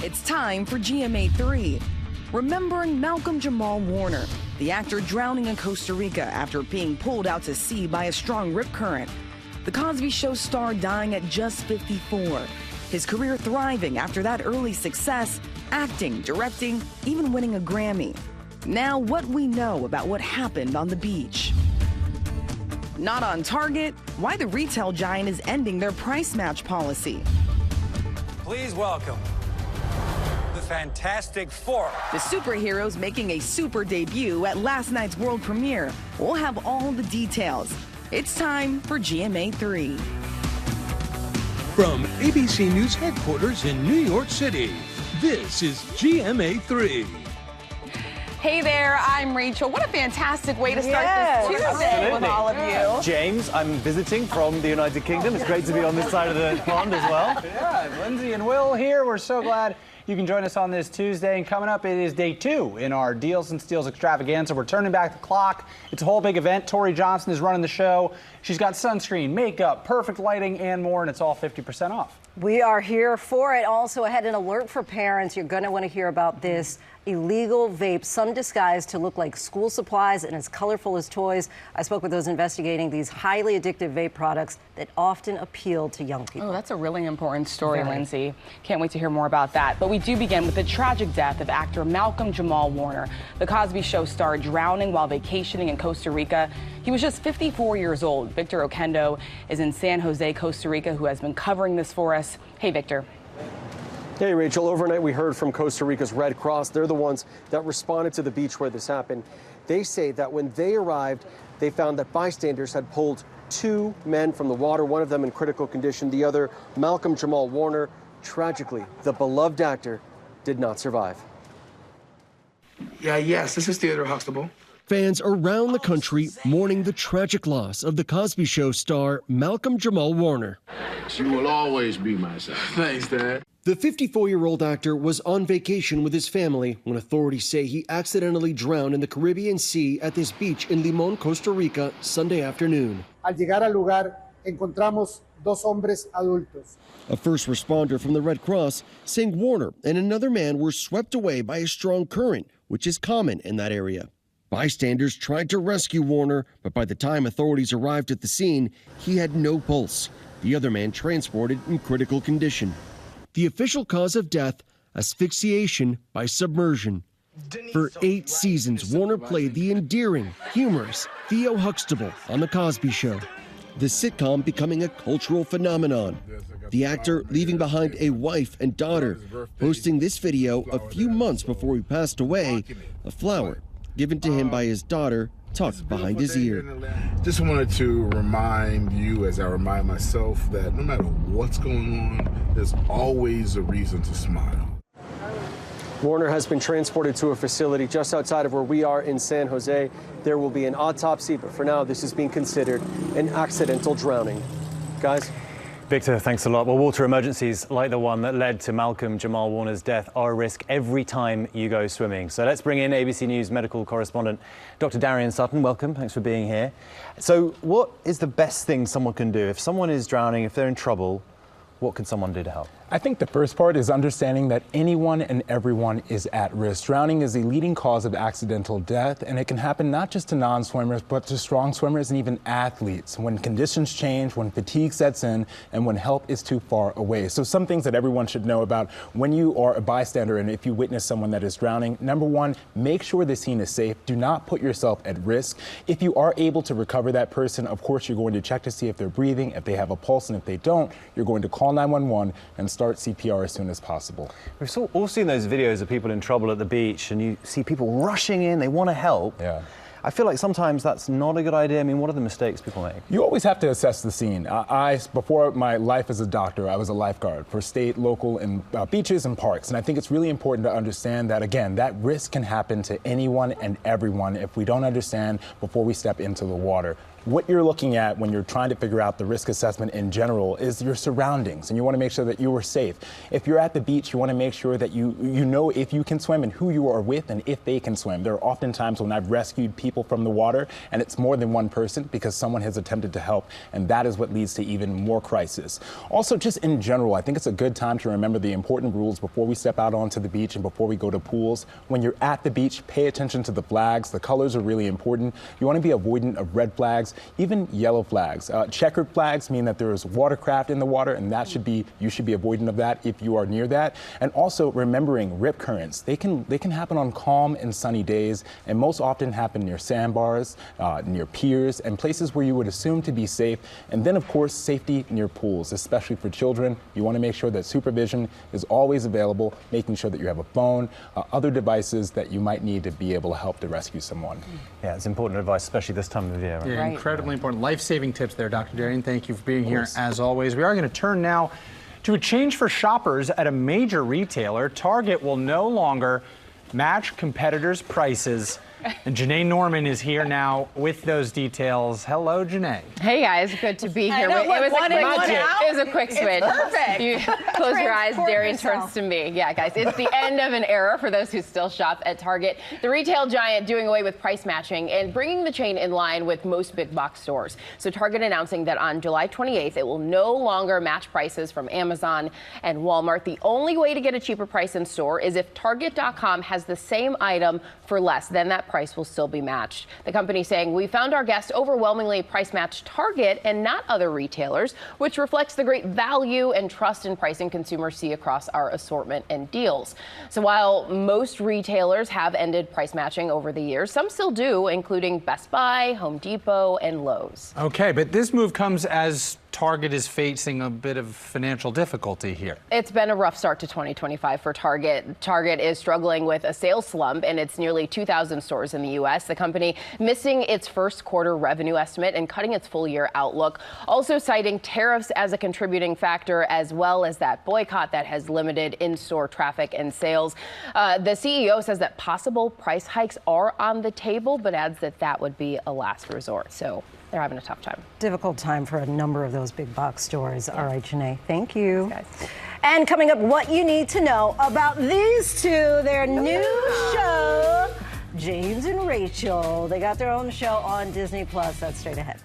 It's time for GMA3. Remembering Malcolm Jamal Warner, the actor drowning in Costa Rica after being pulled out to sea by a strong rip current. The Cosby Show star dying at just 54. His career thriving after that early success, acting, directing, even winning a Grammy. Now, what we know about what happened on the beach. Not on target, why the retail giant is ending their price match policy. Please welcome the Fantastic Four. The superheroes making a super debut at last night's world premiere. We'll have all the details. It's time for GMA3. From ABC News headquarters in New York City, this is GMA3. Hey there, I'm Rachel. What a fantastic way to start this Tuesday with all of you. James, I'm visiting from the United Kingdom. It's great to be on this side of the pond as well. Yeah, Lindsay and Will here. We're so glad you can join us on this Tuesday. And coming up, it is day 2 in our Deals and Steals extravaganza. We're turning back the clock. It's a whole big event. Tori Johnson is running the show. She's got sunscreen, makeup, perfect lighting, and more, and it's all 50% off. We are here for it. Also, I had an alert for parents. You're going to want to hear about this illegal vape, some disguised to look like school supplies and as colorful as toys. I spoke with those investigating these highly addictive vape products that often appeal to young people. Oh, that's a really important story, Lindsay. Can't wait to hear more about that. But we do begin with the tragic death of actor Malcolm Jamal Warner, the Cosby Show star drowning while vacationing in Costa Rica. He was just 54 years old. Victor Oquendo is in San Jose, Costa Rica, who has been covering this for us. Hey, Victor. Hey, Rachel. Overnight, we heard from Costa Rica's Red Cross. They're the ones that responded to the beach where this happened. They say that when they arrived, they found that bystanders had pulled 2 men from the water, one of them in critical condition, the other, Malcolm Jamal Warner. Tragically, the beloved actor did not survive. Yes, this is Theodore Huxtable. Fans around the country mourning the tragic loss of the Cosby Show star Malcolm Jamal Warner. You will always be my son. Thanks, Dad. The 54-year-old actor was on vacation with his family when authorities say he accidentally drowned in the Caribbean Sea at this beach in Limón, Costa Rica, Sunday afternoon. Al llegar al lugar, encontramos 2 hombres adultos. A first responder from the Red Cross saying Warner and another man were swept away by a strong current, which is common in that area. Bystanders tried to rescue Warner, but by the time authorities arrived at the scene, he had no pulse. The other man transported in critical condition. The official cause of death, asphyxiation by submersion. For 8 seasons, Warner played the endearing, humorous Theo Huxtable on The Cosby Show. The sitcom becoming a cultural phenomenon. The actor leaving behind a wife and daughter, posting this video a few months before he passed away, a flower given to him by his daughter, tucked behind his ear. Just wanted to remind you, as I remind myself, that no matter what's going on, there's always a reason to smile. Warner has been transported to a facility just outside of where we are in San Jose. There will be an autopsy, but for now, this is being considered an accidental drowning. Guys? Victor, thanks a lot. Well, water emergencies like the one that led to Malcolm Jamal Warner's death are a risk every time you go swimming. So let's bring in ABC News medical correspondent Dr. Darian Sutton. Welcome. Thanks for being here. So what is the best thing someone can do? If someone is drowning, if they're in trouble, what can someone do to help? I think the first part is understanding that anyone and everyone is at risk. Drowning is a leading cause of accidental death, and it can happen not just to non-swimmers, but to strong swimmers and even athletes when conditions change, when fatigue sets in, and when help is too far away. So some things that everyone should know about when you are a bystander and if you witness someone that is drowning. Number 1, make sure the scene is safe. Do not put yourself at risk. If you are able to recover that person, of course, you're going to check to see if they're breathing, if they have a pulse, and if they don't, you're going to call 911 and start CPR as soon as possible. We've all seen those videos of people in trouble at the beach, and you see people rushing in, they want to help. Yeah. I feel like sometimes that's not a good idea. I mean, what are the mistakes people make? You always have to assess the scene. Before my life as a doctor, I was a lifeguard for state, local, and beaches and parks. And I think it's really important to understand that, again, that risk can happen to anyone and everyone if we don't understand before we step into the water. what you're looking at when you're trying to figure out the risk assessment in general is your surroundings, and you want to make sure that you are safe. If you're at the beach, you want to make sure that you know if you can swim and who you are with and if they can swim. There are often times when I've rescued people from the water and it's more than one person because someone has attempted to help, and that is what leads to even more crisis. Also, just in general, I think it's a good time to remember the important rules before we step out onto the beach and before we go to pools. When you're at the beach, pay attention to the flags. The colors are really important. You want to be avoidant of red flags, even yellow flags. Checkered flags mean that there is watercraft in the water, and you should be avoidant of that if you are near that. And also remembering rip currents. They can happen on calm and sunny days, and most often happen near sandbars, near piers, and places where you would assume to be safe. And then, of course, safety near pools, especially for children. You want to make sure that supervision is always available, making sure that you have a phone, other devices that you might need to be able to help to rescue someone. Yeah, it's important advice, especially this time of year. Right? Yeah, incredibly important. Life-saving tips there, Dr. Darian. Thank you for being here, as always. We are going to turn now to a change for shoppers at a major retailer. Target will no longer match competitors' prices. And Janae Norman is here now with those details. Hello, Janae. Hey guys, good to be here. It was a quick switch. Perfect. You close your eyes, Darian turns to me. Yeah, guys, it's the end of an era for those who still shop at Target. The retail giant doing away with price matching and bringing the chain in line with most big box stores. So Target announcing that on July 28th, it will no longer match prices from Amazon and Walmart. The only way to get a cheaper price in store is if Target.com has the same item for less. Then that price will still be matched. The company saying, we found our guests overwhelmingly price matched Target and not other retailers, which reflects the great value and trust in pricing consumers see across our assortment and deals. So while most retailers have ended price matching over the years, some still do, including Best Buy, Home Depot, and Lowe's. Okay, but this move comes as Target is facing a bit of financial difficulty here. It's been a rough start to 2025 for Target. Target is struggling with a sales slump in its nearly 2,000 stores in the U.S. The company missing its first quarter revenue estimate and cutting its full year outlook, also citing tariffs as a contributing factor, as well as that boycott that has limited in-store traffic and sales. The CEO says that possible price hikes are on the table, but adds that that would be a last resort. So they're having a tough time. Difficult time for a number of those big box stores. All right, Janae, thank you. Thanks, and coming up, what you need to know about these two, their new show, James and Rachel. They got their own show on Disney Plus. That's straight ahead.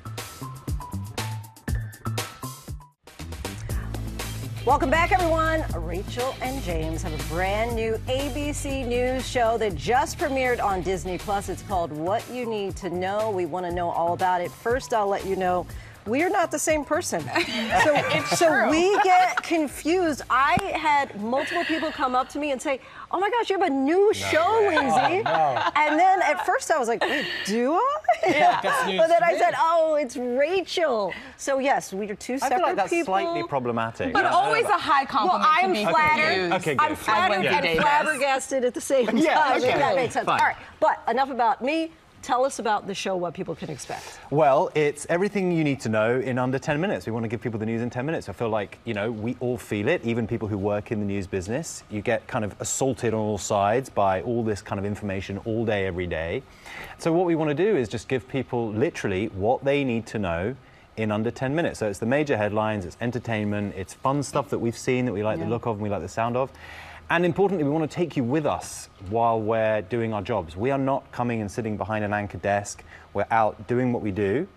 Welcome back, everyone. Rachel and James have a brand new ABC News show that just premiered on Disney Plus. It's called What You Need to Know. We want to know all about it. First, I'll let you know we are not the same person. So we get confused. I had multiple people come up to me and say, oh my gosh, you have a new show, Lindsay. And then at first I was like, wait, do I? But then I said, oh, it's Rachel. So yes, we are two separate people. I feel like that's slightly problematic. But always a high compliment. Well, I'm to be flattered. Okay, I'm flattered and flabbergasted at the same time. If that makes sense. Fine. All right, but enough about me. Tell us about the show, what people can expect. Well, it's everything you need to know in under 10 minutes. We want to give people the news in 10 minutes. I feel like, you know, we all feel it, even people who work in the news business. You get kind of assaulted on all sides by all this kind of information all day, every day. So what we want to do is just give people literally what they need to know in under 10 minutes. So it's the major headlines, it's entertainment, it's fun stuff that we've seen that we like the look of and we like the sound of. And importantly, we want to take you with us while we're doing our jobs. We are not coming and sitting behind an anchor desk. We're out doing what we do,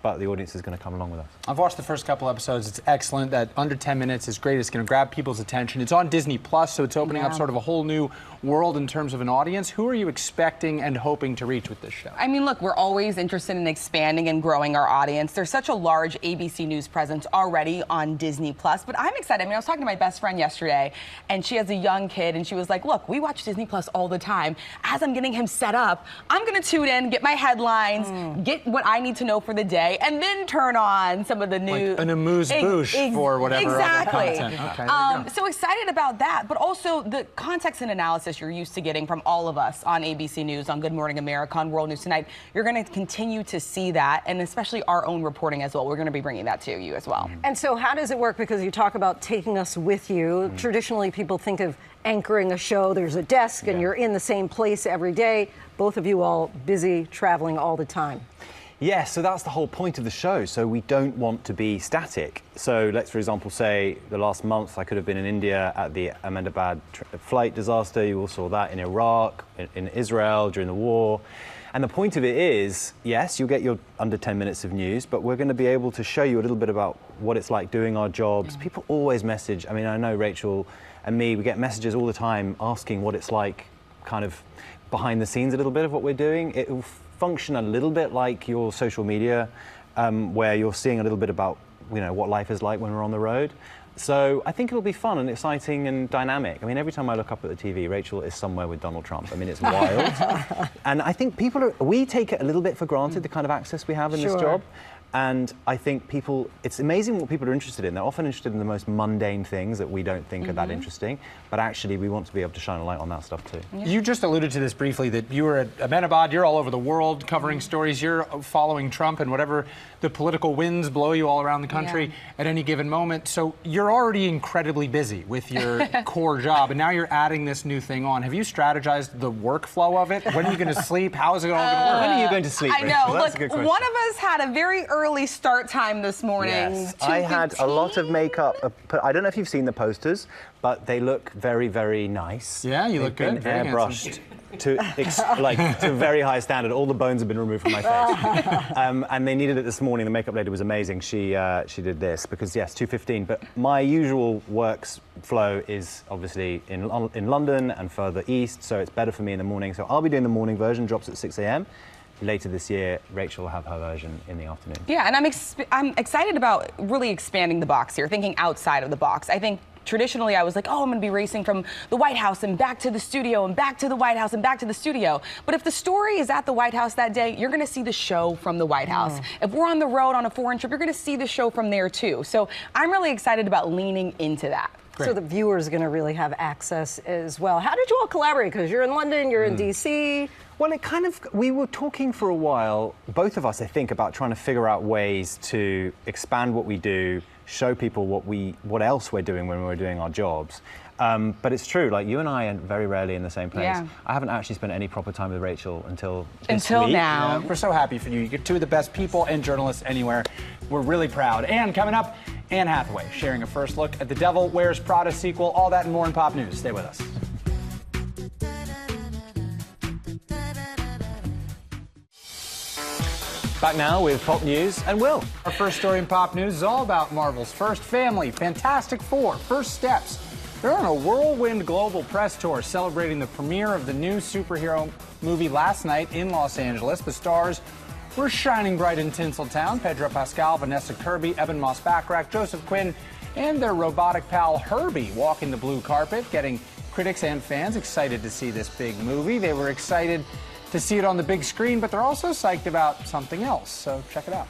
but the audience is going to come along with us. I've watched the first couple episodes. It's excellent. That under 10 minutes is great. It's going to grab people's attention. It's on Disney Plus, so it's opening up sort of a whole new world in terms of an audience. Who are you expecting and hoping to reach with this show? I mean, look, we're always interested in expanding and growing our audience. There's such a large ABC News presence already on Disney Plus, but I'm excited. I mean, I was talking to my best friend yesterday, and she has a young kid, and she was like, look, we watch Disney Plus all the time. As I'm getting him set up, I'm going to tune in, get my headlines, get what I need to know for the day, and then turn on some of the news. Like an amuse-bouche for whatever other content. Okay, so excited about that, but also the context and analysis you're used to getting from all of us on ABC News, on Good Morning America, on World News Tonight. You're going to continue to see that, and especially our own reporting as well. We're going to be bringing that to you as well. And so how does it work? Because you talk about taking us with you. Traditionally, people think of anchoring a show. There's a desk, and you're in the same place every day. Both of you all busy traveling all the time. Yes, so that's the whole point of the show. So we don't want to be static. So let's, for example, say the last month I could have been in India at the Ahmedabad flight disaster. You all saw that in Iraq, in Israel during the war. And the point of it is, yes, you'll get your under 10 minutes of news, but we're going to be able to show you a little bit about what it's like doing our jobs. People always message. I mean, I know Rachel and me, we get messages all the time asking what it's like kind of behind the scenes a little bit of what we're doing. It will function a little bit like your social media, where you're seeing a little bit about, you know, what life is like when we're on the road. So I think it'll be fun and exciting and dynamic. I mean, every time I look up at the TV, Rachel is somewhere with Donald Trump. I mean, it's wild. And I think we take it a little bit for granted, the kind of access we have in this job. And I think it's amazing what people are interested in. They're often interested in the most mundane things that we don't think are that interesting. But actually, we want to be able to shine a light on that stuff too. Yeah. You just alluded to this briefly, that you were at Ahmedabad, you're all over the world covering stories. You're following Trump and whatever the political winds blow you all around the country at any given moment. So you're already incredibly busy with your core job. And now you're adding this new thing on. Have you strategized the workflow of it? When are you going to sleep? How is it all going to work? When are you going to sleep, I know. Rachel? Look, one of us had a very early start time this morning. Yes, I had a lot of makeup. I don't know if you've seen the posters, but they look very, very nice. Yeah, you look good. Very airbrushed to a very high standard. All the bones have been removed from my face. And they needed it this morning. The makeup lady was amazing. She did this because, yes, 2:15. But my usual works flow is obviously in London and further east, so it's better for me in the morning. So I'll be doing the morning version, drops at 6 a.m. Later this year, Rachel will have her version in the afternoon. Yeah, and I'm excited about really expanding the box here, thinking outside of the box. I think traditionally I was like, oh, I'm going to be racing from the White House and back to the studio and back to the White House and back to the studio. But if the story is at the White House that day, you're going to see the show from the White House. If we're on the road on a foreign trip, you're going to see the show from there too. So I'm really excited about leaning into that. Great. So the viewers are going to really have access as well. How did you all collaborate? Because you're in London, you're in DC. Well, we were talking for a while, both of us, I think, about trying to figure out ways to expand what we do, show people what else we're doing when we're doing our jobs. But it's true, like you and I are very rarely in the same place. Yeah. I haven't actually spent any proper time with Rachel until this now. week. Yeah, we're so happy for you. You're two of the best people and journalists anywhere. We're really proud. And coming up, Anne Hathaway sharing a first look at The Devil Wears Prada sequel. All that and more in Pop News. Stay with us. Back now with Pop News and Will. Our first story in Pop News is all about Marvel's first family, Fantastic Four, First Steps. They're on a whirlwind global press tour celebrating the premiere of the new superhero movie last night in Los Angeles. The stars were shining bright in Tinseltown. Pedro Pascal, Vanessa Kirby, Ebon Moss-Backrack, Joseph Quinn, and their robotic pal Herbie walking the blue carpet, getting critics and fans excited to see this big movie. They were excited to see it on the big screen, but they're also psyched about something else. So check it out.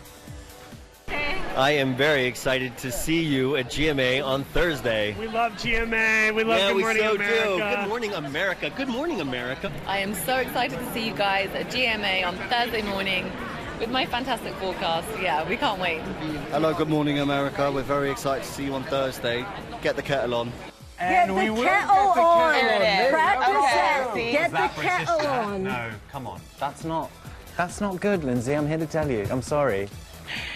I am very excited to see you at GMA on Thursday. We love GMA. We love Good Morning America. Do. Good Morning America. Good morning, America. I am so excited to see you guys at GMA on Thursday morning with my Fantastic Forecast. Yeah, we can't wait. Hello, Good Morning America. We're very excited to see you on Thursday. Get the kettle on. And we will get the kettle on. Practice it. Get the kettle on. No, come on. That's not good, Lindsay. I'm here to tell you. I'm sorry.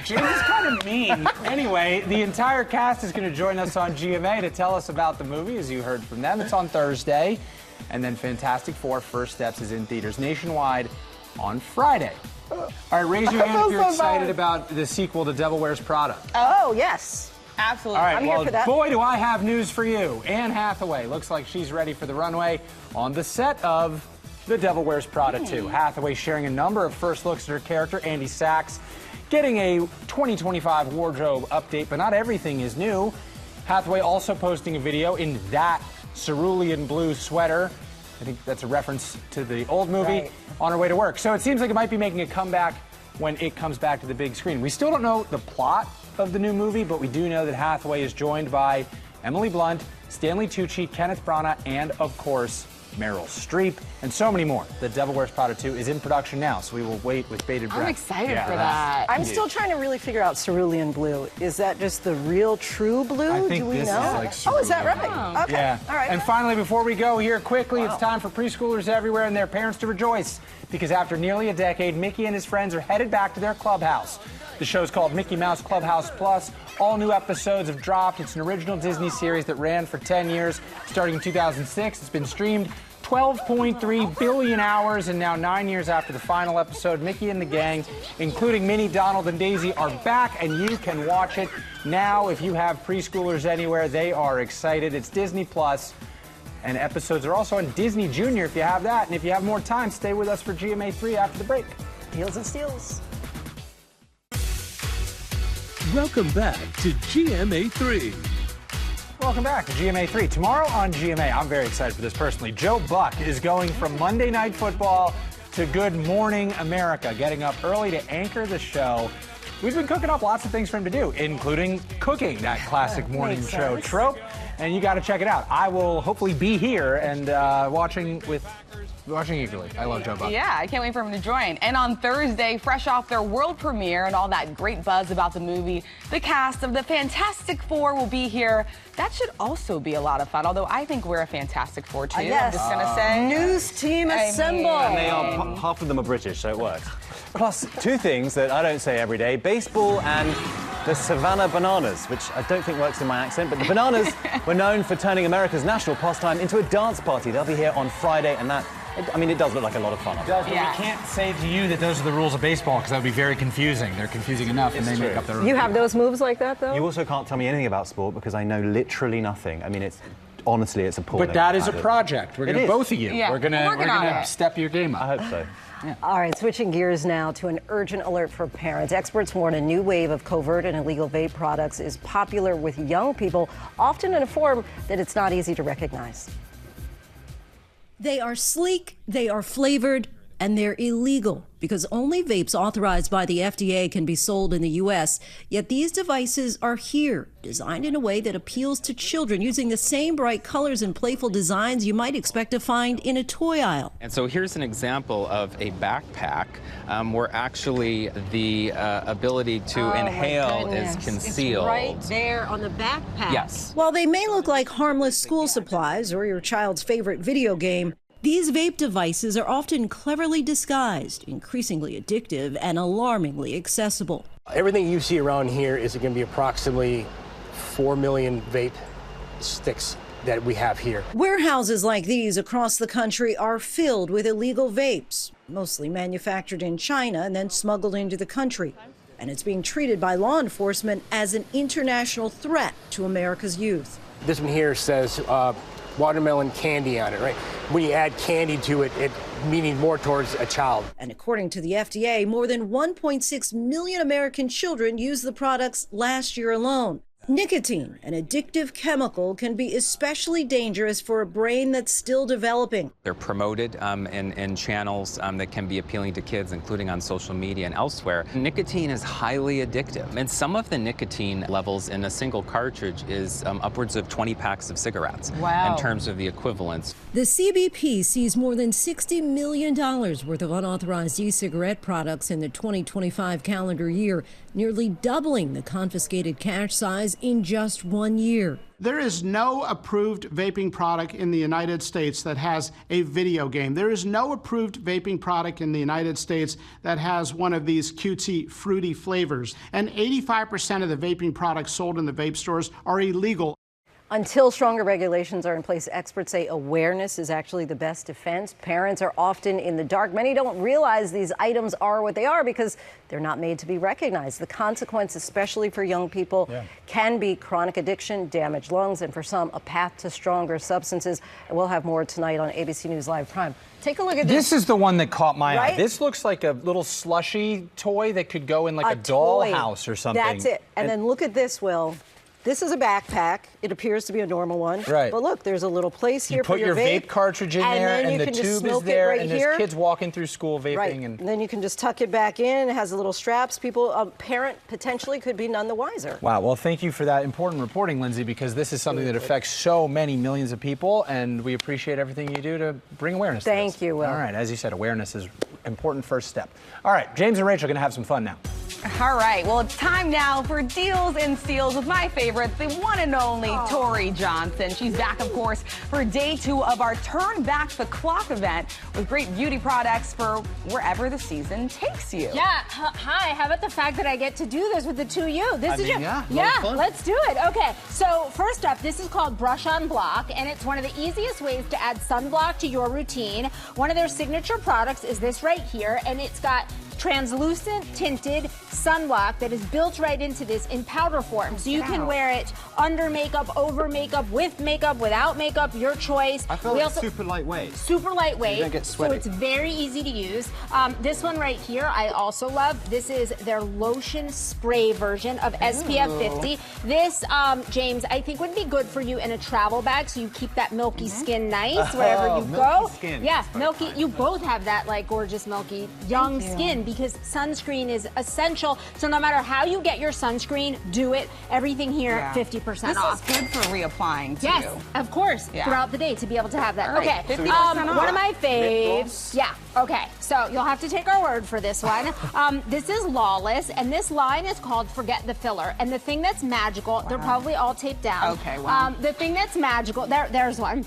James is kind of mean. Anyway, the entire cast is going to join us on GMA to tell us about the movie, as you heard from them. It's on Thursday. And then Fantastic Four, First Steps is in theaters nationwide on Friday. All right, raise your hand if you're excited about the sequel to Devil Wears Prada. Oh, yes. Absolutely. All right, I'm here for that. Boy, do I have news for you. Anne Hathaway looks like she's ready for the runway on the set of The Devil Wears Prada 2. Hathaway sharing a number of first looks at her character, Andy Sachs, getting a 2025 wardrobe update, but not everything is new. Hathaway also posting a video in that cerulean blue sweater. I think that's a reference to the old movie, on her way to work. So it seems like it might be making a comeback when it comes back to the big screen. We still don't know the plot of the new movie, but we do know that Hathaway is joined by Emily Blunt, Stanley Tucci, Kenneth Branagh, and of course, Meryl Streep, and so many more. The Devil Wears Prada 2 is in production now, so we will wait with bated breath. I'm excited for that. I'm still trying to really figure out cerulean blue. Is that just the real true blue? I think Do we this know? is like Oh, is that cerulean right? blue. Okay. Yeah. All right. And finally, before we go here quickly, it's time for preschoolers everywhere and their parents to rejoice. because after nearly a decade, Mickey and his friends are headed back to their clubhouse. The show's called Mickey Mouse Clubhouse Plus. All new episodes have dropped. It's an original Disney series that ran for 10 years, starting in 2006. It's been streamed 12.3 billion hours, and now 9 years after the final episode, Mickey and the gang, including Minnie, Donald, and Daisy, are back, and you can watch it now. If you have preschoolers anywhere, they are excited. It's Disney Plus, and episodes are also on Disney Junior if you have that. And if you have more time, stay with us for GMA3 after the break. Deals and Steals. Welcome back to GMA3. Welcome back to GMA3. Tomorrow on GMA, I'm very excited for this personally. Joe Buck is going from Monday Night Football to Good Morning America, getting up early to anchor the show. We've been cooking up lots of things for him to do, including cooking that classic morning show trope. And you got to check it out. I will hopefully be here and watching eagerly. I love Joe Buck. Yeah, I can't wait for him to join. And on Thursday, fresh off their world premiere and all that great buzz about the movie, the cast of the Fantastic Four will be here. That should also be a lot of fun, although I think we're a Fantastic Four, too. Yes. I'm just going to say. News team assemble. And they are, half of them are British, so it works. Plus, two things that I don't say every day, baseball and the Savannah Bananas, which I don't think works in my accent, but the Bananas were known for turning America's national pastime into a dance party. They'll be here on Friday, and it does look like a lot of fun. It does, but we can't say to you that those are the rules of baseball, because that would be very confusing. They're confusing enough, and they make up their own. You have those moves like that, though? You also can't tell me anything about sport, because I know literally nothing. I mean, honestly, it's appalling. But that is a project. We're going to, both of you, Yeah. we're going to step your game up. I hope so. Yeah. All right, switching gears now to an urgent alert for parents. Experts warn a new wave of covert and illegal vape products is popular with young people, often in a form that it's not easy to recognize. They are sleek, they are flavored, and they're illegal because only vapes authorized by the FDA can be sold in the U.S. Yet these devices are here, designed in a way that appeals to children, using the same bright colors and playful designs you might expect to find in a toy aisle. And so here's an example of a backpack where actually the ability to inhale is concealed. It's right there on the backpack. Yes. While they may look like harmless school supplies or your child's favorite video game, these vape devices are often cleverly disguised, increasingly addictive, and alarmingly accessible. Everything you see around here is going to be approximately 4 million vape sticks that we have here. Warehouses like these across the country are filled with illegal vapes, mostly manufactured in China and then smuggled into the country. And it's being treated by law enforcement as an international threat to America's youth. This one here says watermelon candy on it, right? When you add candy to it, it meaning more towards a child. And according to the FDA, more than 1.6 million American children used the products last year alone. Nicotine, an addictive chemical, can be especially dangerous for a brain that's still developing. They're promoted in channels that can be appealing to kids, including on social media and elsewhere. Nicotine is highly addictive, and some of the nicotine levels in a single cartridge is upwards of 20 packs of cigarettes. Wow. In terms of the equivalents. The CBP sees more than $60 million worth of unauthorized e-cigarette products in the 2025 calendar year, nearly doubling the confiscated cash size in just 1 year. There is no approved vaping product in the United States that has a video game. There is no approved vaping product in the United States that has one of these cutesy, fruity flavors. And 85% of the vaping products sold in the vape stores are illegal. Until stronger regulations are in place, experts say awareness is actually the best defense. Parents are often in the dark. Many don't realize these items are what they are because they're not made to be recognized. The consequence, especially for young people, can be chronic addiction, damaged lungs, and for some, a path to stronger substances. And we'll have more tonight on ABC News Live Prime. Take a look at this. This is the one that caught my eye. Right? This looks like a little slushy toy that could go in like a doll house or something. That's it. And then look at this, Will. This is a backpack. It appears to be a normal one. Right. But look, there's a little place here for your vape cartridge in there, and the tube is there, and there's kids walking through school vaping. Right. And then you can just tuck it back in. It has the little straps. People, a parent potentially could be none the wiser. Wow. Well, thank you for that important reporting, Lindsay, because this is something that affects so many millions of people, and we appreciate everything you do to bring awareness to this. Thank you, Will. All right. As you said, awareness is an important first step. All right. James and Rachel are going to have some fun now. All right, well, it's time now for Deals and Steals with my favorite, the one and only Tori Johnson. She's back, of course, for day 2 of our Turn Back the Clock event with great beauty products for wherever the season takes you. Yeah, hi, how about the fact that I get to do this with the two of you? Yeah, let's do it. Okay, so first up, this is called Brush on Block, and it's one of the easiest ways to add sunblock to your routine. One of their signature products is this right here, and it's got translucent tinted sunblock that is built right into this in powder form. So you can wear it under makeup, over makeup, with makeup, without makeup, your choice. I feel like it's super lightweight. Super lightweight. You don't get sweaty. So it's very easy to use. This one right here, I also love. This is their lotion spray version of SPF 50. This, James, I think would be good for you in a travel bag, so you keep that milky skin nice wherever you go. Skin. Yeah, milky. You both have that like gorgeous milky young skin, because sunscreen is essential. So no matter how you get your sunscreen, do it. Everything here, 50% off. This is good for reapplying, too. Yes, of course, throughout the day to be able to have that. All right, okay, 50% off. one of my faves. Yeah, okay, so you'll have to take our word for this one. This is Lawless, and this line is called Forget the Filler. And the thing that's magical, they're probably all taped down. Okay, wow. The thing that's magical, there's one,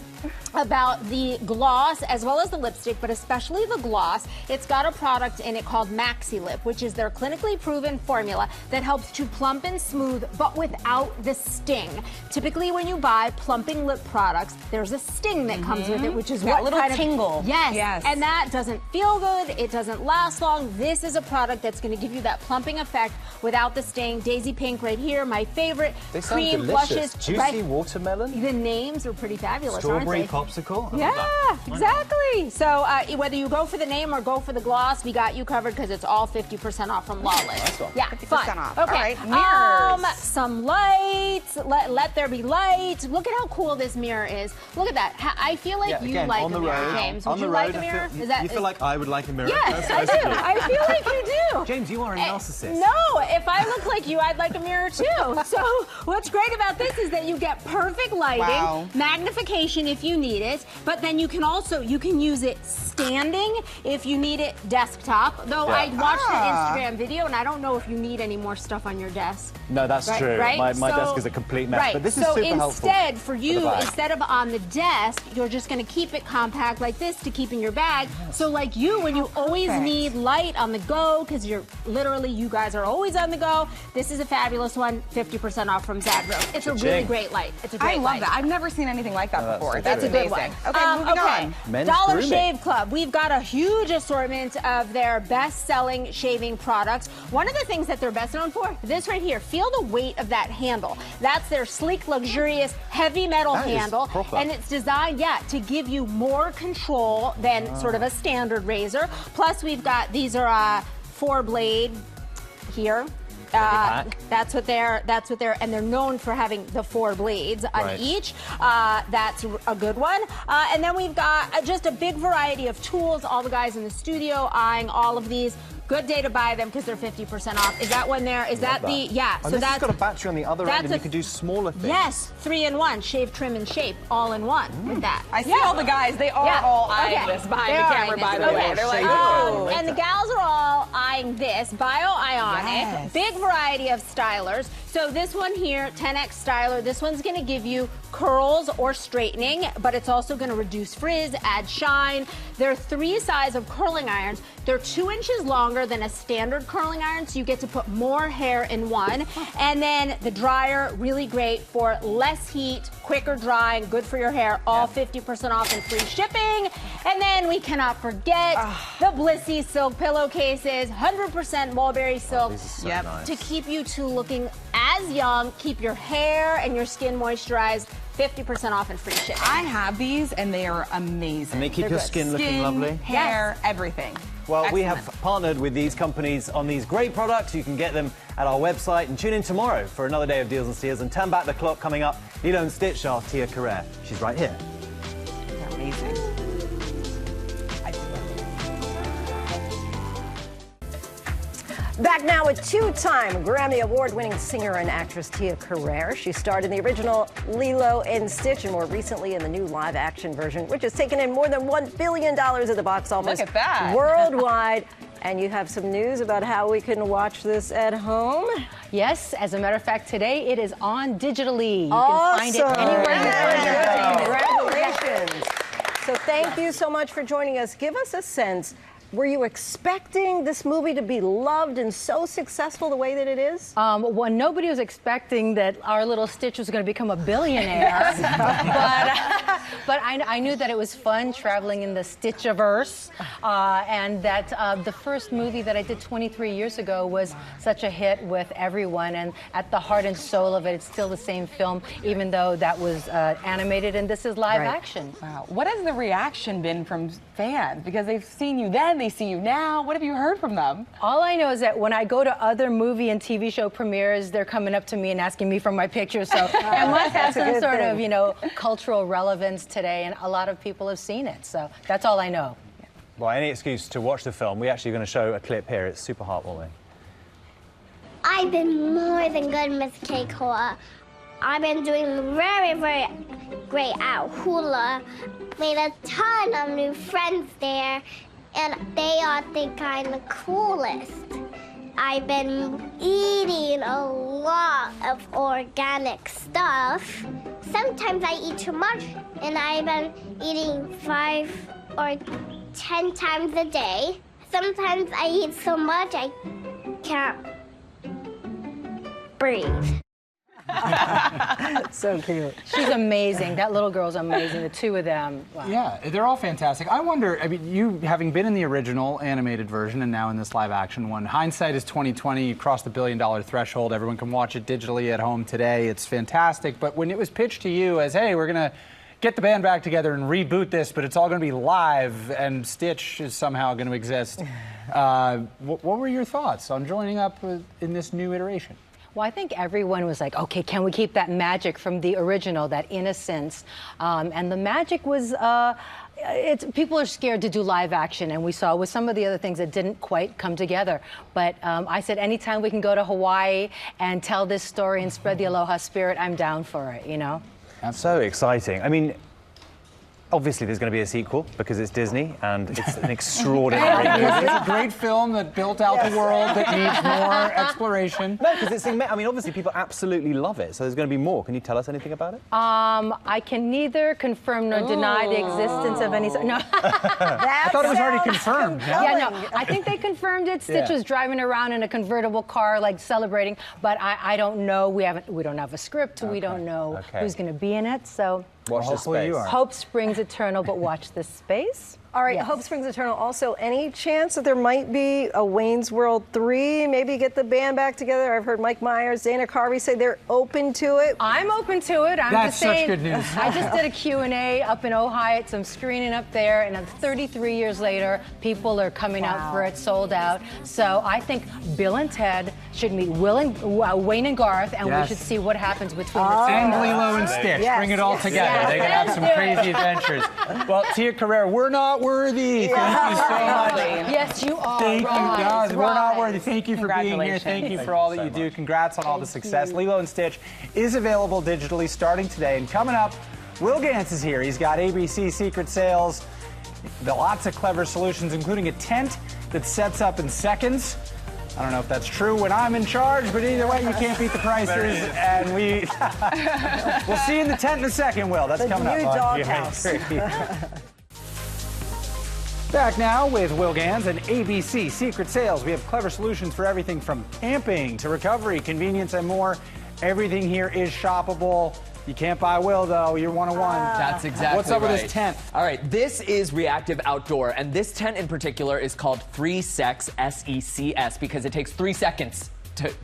about the gloss as well as the lipstick, but especially the gloss. It's got a product in it called Maxi Lip, which is their clinically proven formula that helps to plump and smooth, but without the sting. Typically, when you buy plumping lip products, there's a sting that comes with it, which is that what little kind of tingle. Yes, and that doesn't feel good. It doesn't last long. This is a product that's going to give you that plumping effect without the sting. Daisy Pink right here, my favorite. They sound Cream delicious. blushes, Juicy watermelon. The names are pretty fabulous, Strawberry aren't they? popsicle. Yeah, exactly. So whether you go for the name or go for the gloss, we got you covered because it's all 50% off from Lawless. Yeah, 50% off. Okay. All right, mirrors. Some lights. Let there be light. Look at how cool this mirror is. Look at that. I feel like you like a mirror, James. Would you like a mirror? You feel like I would like a mirror? Yes, I do. I feel like you do. James, you are a narcissist. No, if I look like you, I'd like a mirror too. So what's great about this is that you get perfect lighting, magnification if you need it, but then you can use it standing if you need it desktop. Though I watched the Instagram video and I don't know if you need any more stuff on your desk. No, that's true. Right? My desk is a complete mess. Right. But this is super helpful. So instead, for you, instead of on the desk, you're just going to keep it compact like this to keep in your bag. So like you, when you always need light on the go, because you guys are always on the go, this is a fabulous one, 50% off from Zadro. It's a really great light. It's a great light. I love that. I've never seen anything like that before. That's a good one. Okay, moving on. Men's Dollar grooming. Shave Club. We've got a huge assortment of their best-selling shaving products. One of the things that they're best known for, this right here. Feel the weight of that handle. That's their sleek, luxurious, heavy metal handle. And it's designed, to give you more control than sort of a standard razor. Plus, we've got, these are 4-blade here. That's what they're, and they're known for having the 4 blades on each. That's a good one. And then we've got just a big variety of tools. All the guys in the studio eyeing all of these. Good day to buy them because they're 50% off. Is that one there? Is that the, so that's got a battery on the other end and you can do smaller things. Yes, 3-in-1, shave, trim, and shape, all in one with that. I see all the guys, they are all eyeing this behind the camera, by the way. They're like, oh. And the gals are all eyeing this, Bio-Ionic, big variety of stylers. So this one here, 10X styler, this one's gonna give you curls or straightening, but it's also gonna reduce frizz, add shine. There are 3 sizes of curling irons. They're 2 inches longer than a standard curling iron, so you get to put more hair in one. And then the dryer, really great for less heat, quicker drying, good for your hair, all 50% off and free shipping. And then we cannot forget the Blissy silk pillowcases, 100% mulberry silk, nice. to keep you two looking as young, keep your hair and your skin moisturized. 50% off and free shipping. I have these and they are amazing. And they keep your skin looking lovely. Hair, everything. Well, we have partnered with these companies on these great products. You can get them at our website and tune in tomorrow for another day of Deals and Steals and turn back the clock coming up. Lilo Stitch, our Tia Carrere. She's right here. They're amazing. Back now with 2-time Grammy Award-winning singer and actress Tia Carrere. She starred in the original Lilo and Stitch and more recently in the new live-action version, which has taken in more than $1 billion at the box office. Look at that. Worldwide. And you have some news about how we can watch this at home? Yes, as a matter of fact, today it is on digitally. You can find it anywhere you go. Congratulations. So thank you so much for joining us. Give us a sense. Were you expecting this movie to be loved and so successful the way that it is? Well, nobody was expecting that our little Stitch was going to become a billionaire. but I knew that it was fun traveling in the Stitchiverse, and that the first movie that I did 23 years ago was such a hit with everyone. And at the heart and soul of it, it's still the same film, even though that was animated and this is live action. Wow. What has the reaction been from fans? Because they've seen you then, they see you now. What have you heard from them? All I know is that when I go to other movie and TV show premieres, they're coming up to me and asking me for my picture. So it must have some sort of, cultural relevance today, and a lot of people have seen it. So that's all I know. Well, any excuse to watch the film. We're actually going to show a clip here. It's super heartwarming. I've been more than good, Miss Keikoa. I've been doing very, very great at hula. Made a ton of new friends there, and they all think I'm the coolest. I've been eating a lot of organic stuff. Sometimes I eat too much, and I've been eating 5 or 10 times a day. Sometimes I eat so much I can't breathe. So cute. She's amazing. That little girl's amazing. The two of them. Wow. Yeah, they're all fantastic. I wonder, you having been in the original animated version and now in this live action one, hindsight is 20/20. You crossed the $1 billion threshold. Everyone can watch it digitally at home today. It's fantastic. But when it was pitched to you as, hey, we're going to get the band back together and reboot this, but it's all going to be live and Stitch is somehow going to exist, what were your thoughts on joining up in this new iteration? Well, I think everyone was like, okay, can we keep that magic from the original, that innocence? And the magic was, people are scared to do live action, and we saw with some of the other things that didn't quite come together. But I said, anytime we can go to Hawaii and tell this story and spread the aloha spirit, I'm down for it, That's so exciting. I mean, obviously there's going to be a sequel because it's Disney and it's an extraordinary movie. It's a great film that built out the world that needs more exploration. No, because it's, I mean, obviously people absolutely love it, so there's going to be more. Can you tell us anything about it? I can neither confirm nor deny the existence of any. No. I thought it was already confirmed. Yeah, no, I think they confirmed it. Stitch was driving around in a convertible car, like celebrating, but I don't know. We don't have a script. We don't know who's going to be in it. So. Watch this space. Hope springs eternal, but watch this space. All right, Hope Springs Eternal. Also, any chance that there might be a Wayne's World 3? Maybe get the band back together? I've heard Mike Myers, Dana Carvey say they're open to it. I'm open to it. I'm That's just saying, such good news. I just did a Q&A up in Ohio, some screening up there, and 33 years later, people are coming out for it, sold out. So I think Bill and Ted should meet Wayne and Garth, and we should see what happens between the two. And Lilo and Stitch. Bring it all together. They're going to have some crazy adventures. Well, Tia Carrere, we're not worthy. Thank you so much. Yes, you are. Thank you, guys. We're not worthy. Thank you for being here. Thank you for all that you do. Congrats on all the success. Lilo and Stitch is available digitally starting today. And coming up, Will Gantz is here. He's got ABC Secret Sales, lots of clever solutions, including a tent that sets up in seconds. I don't know if that's true when I'm in charge, but either way, you can't beat the prices. And we'll see you in the tent in a second, Will. That's coming up on GMA3. Back now with Will Gantz and ABC Secret Sales. We have clever solutions for everything from camping to recovery, convenience, and more. Everything here is shoppable. You can't buy Will, though. You're one-on-one. That's exactly What's up with this tent? All right, this is Reactive Outdoor, and this tent in particular is called 3Secs, S-E-C-S, because it takes 3 seconds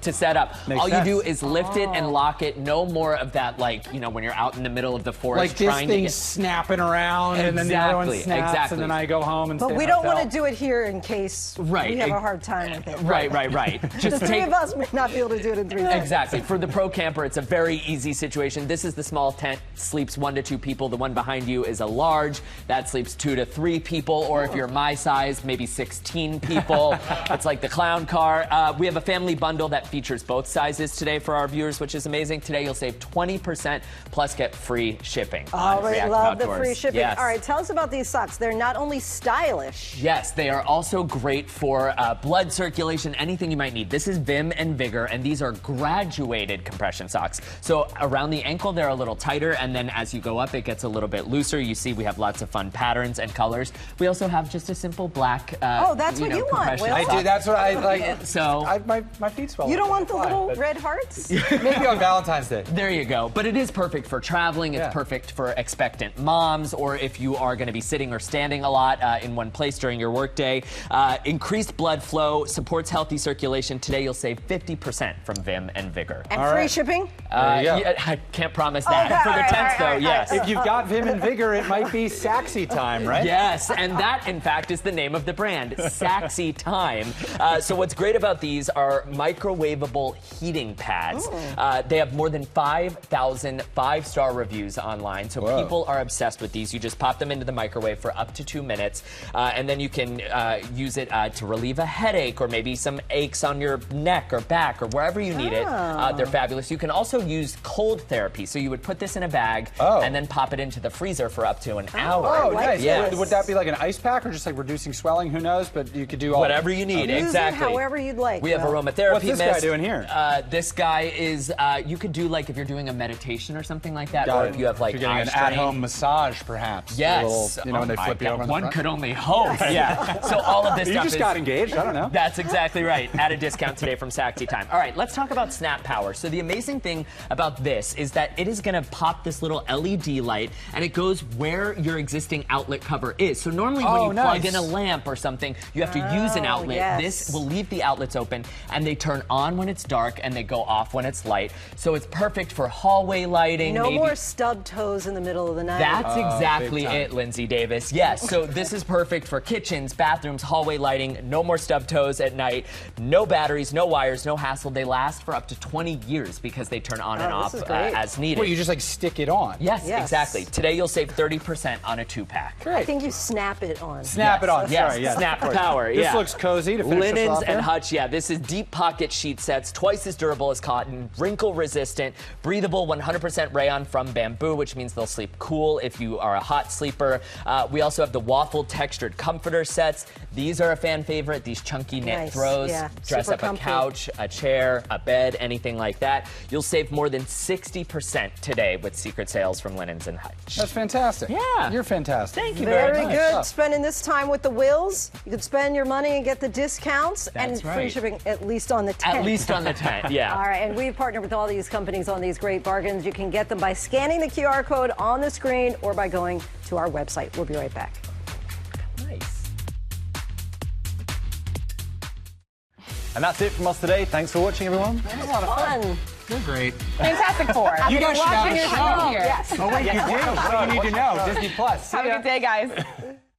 to set up. All you do is lift it and lock it. No more of that, when you're out in the middle of the forest like this thing's snapping around, and then the other one snaps, and then I go home and. But we don't want to do it here in case we have a hard time with it. Right. Just the 3 of us may not be able to do it in 3 seconds. Exactly. For the pro camper, it's a very easy situation. This is the small tent. Sleeps 1 to 2 people. The one behind you is a large. That sleeps 2 to 3 people. Or if you're my size, maybe 16 people. It's like the clown car. We have a family bundle bundle that features both sizes today for our viewers, which is amazing. Today you'll save 20% plus get free shipping. Oh, we love the Outdoors. free shipping. Yes. All right, tell us about these socks. They're not only stylish. Yes, they are also great for blood circulation, anything you might need. This is Vim and Vigor, and these are graduated compression socks. So around the ankle, they're a little tighter, and then as you go up, it gets a little bit looser. You see we have lots of fun patterns and colors. We also have just a simple black, that's what you want, compression Will. I do. That's what I like. So my feet swell. You don't want the little red hearts? Maybe on Valentine's Day. there you go. But it is perfect for traveling. It's perfect for expectant moms, or if you are going to be sitting or standing a lot in one place during your workday. Increased blood flow, supports healthy circulation. Today you'll save 50% from Vim and Vigor. And free shipping? Yeah, I can't promise that. For the 10th, though, yes. If you've got Vim and Vigor, it might be Saxy time, right? Yes, and that, in fact, is the name of the brand, Saxy Time. So what's great about these are microwavable heating pads. They have more than 5,000 five-star reviews online, so people are obsessed with these. You just pop them into the microwave for up to 2 minutes, and then you can use it to relieve a headache or maybe some aches on your neck or back or wherever you need it. They're fabulous. You can also use cold therapy, so you would put this in a bag and then pop it into the freezer for up to an hour. Oh, nice. Yes. Would that be like an ice pack or just like reducing swelling? Who knows? But you could do all whatever you need. Use Exactly. it however you'd like. We have aromatherapy. What's this guy doing here? This guy is, you could do like if you're doing a meditation or something like that, or if you have like you're getting an at-home massage, perhaps. Yes. Little, when they flip you over in the One front. could only hope. Yeah. So all of this stuff You just got engaged. I don't know. That's exactly right. At a discount today from Saxy Time. All right, let's talk about Snap Power. So the amazing thing about this is that it is going to pop this little LED light, and it goes where your existing outlet cover is. So normally when you plug in a lamp or something, you have to use an outlet. Yes. This will leave the outlets open, and they turn on when it's dark, and they go off when it's light. So it's perfect for hallway lighting. No maybe. more stub toes in the middle of the night. That's exactly it, Lindsay Davis. Yes, so this is perfect for kitchens, bathrooms, hallway lighting. No more stub toes at night. No batteries, no wires, no hassle. They last for up to 20 years because they turn on and off as needed. Well, you just like stick it on. Yes, exactly. Today you'll save 30% on a 2-pack. I think you snap it on. Snap it on. Yes, Sorry, yes. Snap Power. This looks cozy to finish us Linens off and there. hutch. Yeah, this is deep pocket sheet sets, twice as durable as cotton, wrinkle resistant, breathable, 100% rayon from bamboo, which means they'll sleep cool if you are a hot sleeper. We also have the waffle textured comforter sets. These are a fan favorite. These chunky knit throws, dress Super up comfy. a couch, a chair, a bed, anything like that. You'll save more than 60% today with secret sales from Linens and Hutch. That's fantastic. Yeah. You're fantastic. Thank you Very much. good. Spending this time with the Wills. You can spend your money and get the discounts That's and free right. shipping at least on the 10th. At least on the 10th, yeah. All right, and we've partnered with all these companies on these great bargains. You can get them by scanning the QR code on the screen or by going to our website. We'll be right back. Nice. And that's it from us today. Thanks for watching, everyone. That was a lot of fun. You're great. Fantastic Four. You guys should have a show. Yes. Oh, wait, you do. What do you need to know? Disney Plus. Have a good day, guys.